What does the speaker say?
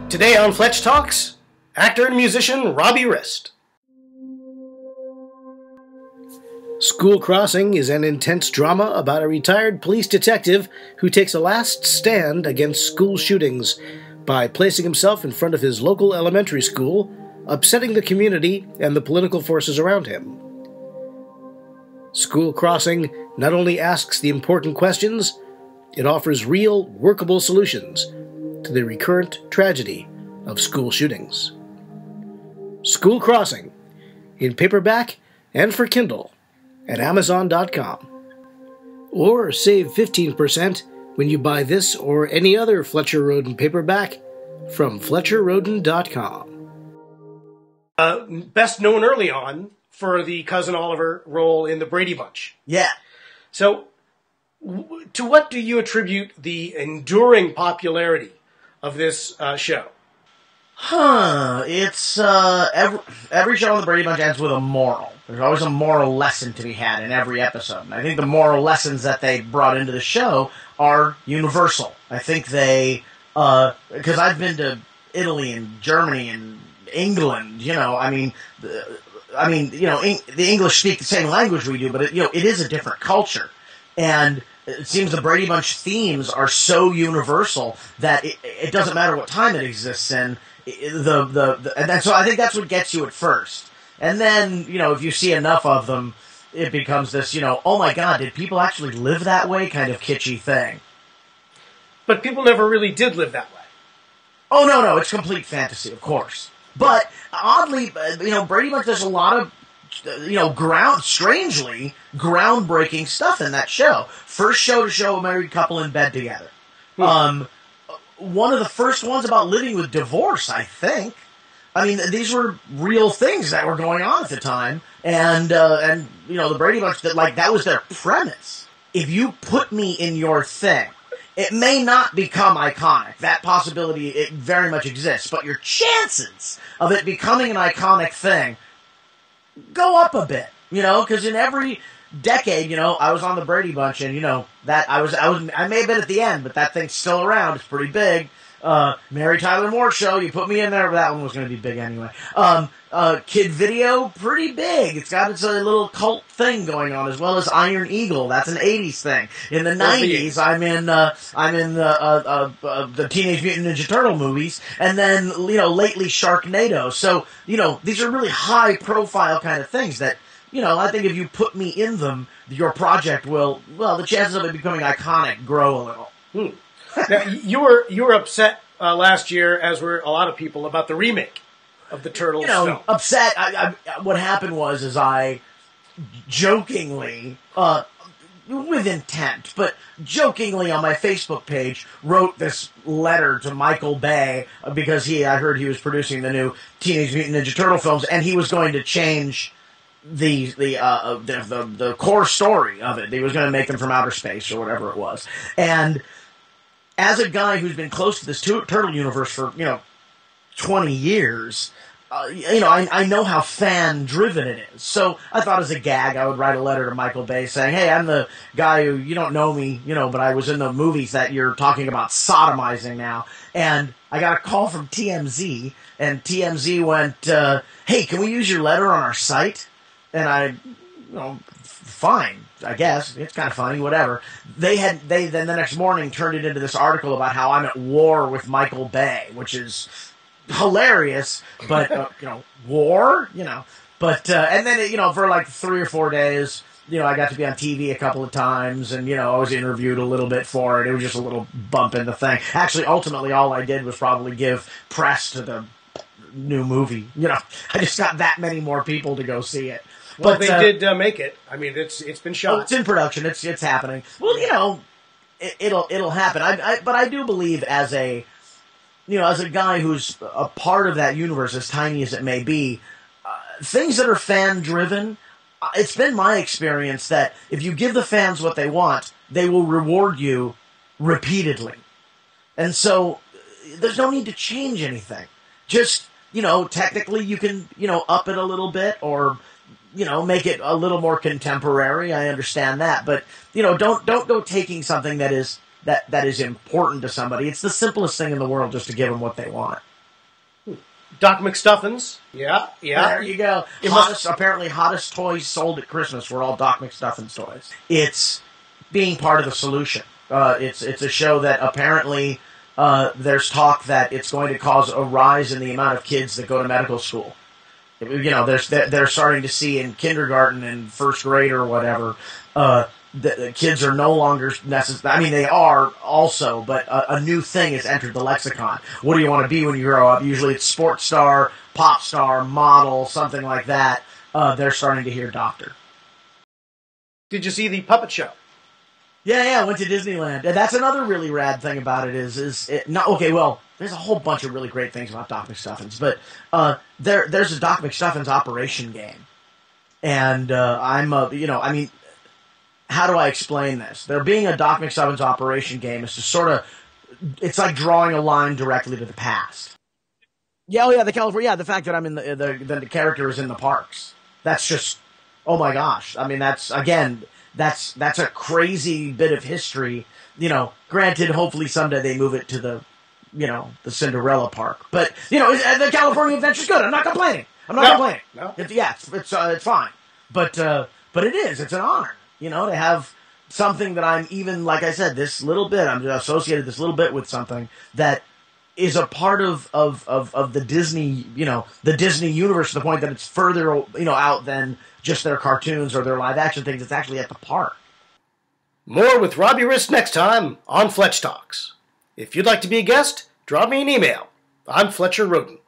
Today on Fletch Talks, actor and musician Robbie Rist. School Crossing is an intense drama about a retired police detective who takes a last stand against school shootings by placing himself in front of his local elementary school, upsetting the community and the political forces around him. School Crossing not only asks the important questions, it offers real, workable solutions to the recurrent tragedy of school shootings. School Crossing, in paperback and for Kindle at Amazon.com. Or save 15% when you buy this or any other Fletcher Rhoden paperback from FletcherRhoden.com. Best known early on for the Cousin Oliver role in the Brady Bunch. Yeah. So, to what do you attribute the enduring popularity of this show? It's, every show on the Brady Bunch ends with a moral. There's always a moral lesson to be had in every episode. And I think the moral lessons that they brought into the show are universal. I think they, because I've been to Italy and Germany and England, the English speak the same language we do, but it is a different culture. And it seems the Brady Bunch themes are so universal that it doesn't matter what time it exists in. And so I think that's what gets you at first. And then, if you see enough of them, it becomes this, oh my God, did people actually live that way kind of kitschy thing. But people never really did live that way. Oh, no, it's complete fantasy, of course. But oddly, Brady Bunch does a lot of, strangely groundbreaking stuff in that show. First show to show a married couple in bed together. One of the first ones about living with divorce, I think. I mean, these were real things that were going on at the time. And the Brady Bunch, that was their premise. If you put me in your thing, it may not become iconic. That possibility, it very much exists. But your chances of it becoming an iconic thing go up a bit, because in every decade, I was on the Brady Bunch, and that I may have been at the end, but that thing's still around. It's pretty big. Mary Tyler Moore Show, you put me in there, but that one was going to be big anyway. Kid Video, pretty big. It's got its little cult thing going on, as well as Iron Eagle. That's an '80s thing. In the '90s, I'm in the Teenage Mutant Ninja Turtle movies, and then lately Sharknado. So these are really high profile kind of things that. I think if you put me in them, your project will, the chances of it becoming iconic grow a little. Now, you were upset last year, as were a lot of people, about the remake of the Turtles film. Upset. What happened was I jokingly, with intent, but jokingly on my Facebook page, wrote this letter to Michael Bay because I heard he was producing the new Teenage Mutant Ninja Turtle films, and he was going to change the core story of it. He was going to make them from outer space or whatever it was. And as a guy who's been close to this turtle universe for 20 years, I know how fan driven it is. So I thought as a gag I would write a letter to Michael Bay saying, "Hey, I'm the guy who you don't know me, but I was in the movies that you're talking about sodomizing now." And I got a call from TMZ, and TMZ went, "Hey, can we use your letter on our site?" And fine, I guess. It's kind of funny, whatever. They then the next morning turned it into this article about how I'm at war with Michael Bay, which is hilarious, but, war, But, and then, for like 3 or 4 days, I got to be on TV a couple of times, and, I was interviewed a little bit for it. It was just a little bump in the thing. Actually, ultimately, all I did was probably give press to the new movie. I just got that many more people to go see it. Well, they did make it. I mean, it's been shot. Oh, it's in production. It's happening. Well, it'll happen. But I do believe as a guy who's a part of that universe, as tiny as it may be, things that are fan driven. It's been my experience that if you give the fans what they want, they will reward you repeatedly. And so there's no need to change anything. Just technically you can up it a little bit or. Make it a little more contemporary. I understand that, but don't go taking something that is important to somebody. It's the simplest thing in the world just to give them what they want. Doc McStuffins. Yeah, yeah. There you go. Apparently hottest toys sold at Christmas were all Doc McStuffins toys. It's being part of the solution. It's a show that apparently there's talk that it's going to cause a rise in the amount of kids that go to medical school. You know, they're starting to see in kindergarten and first grade or whatever, the kids are no longer necessary. I mean, they are also, but a new thing has entered the lexicon. What do you want to be when you grow up? Usually it's sports star, pop star, model, something like that. They're starting to hear doctor. Did you see the puppet show? Yeah, I went to Disneyland. And that's another really rad thing about it is it not okay, well, there's a whole bunch of really great things about Doc McStuffins, but there's a Doc McStuffins operation game. And how do I explain this? There being a Doc McStuffins operation game is to sort of, it's like drawing a line directly to the past. Yeah, the fact that I'm in the character is in the parks. That's just, oh my gosh. I mean, that's a crazy bit of history. You know, granted, hopefully someday they move it to the Cinderella park. But, the California Adventure's good. I'm not complaining. No. It's fine. But it is. It's an honor, to have something that I'm even, like I said, I'm associated this little bit with something that is a part of the Disney, the Disney universe, to the point that it's further, out than just their cartoons or their live action things. It's actually at the park. More with Robbie Rist next time on FletchTALKS. If you'd like to be a guest, drop me an email. I'm Fletcher Rhoden.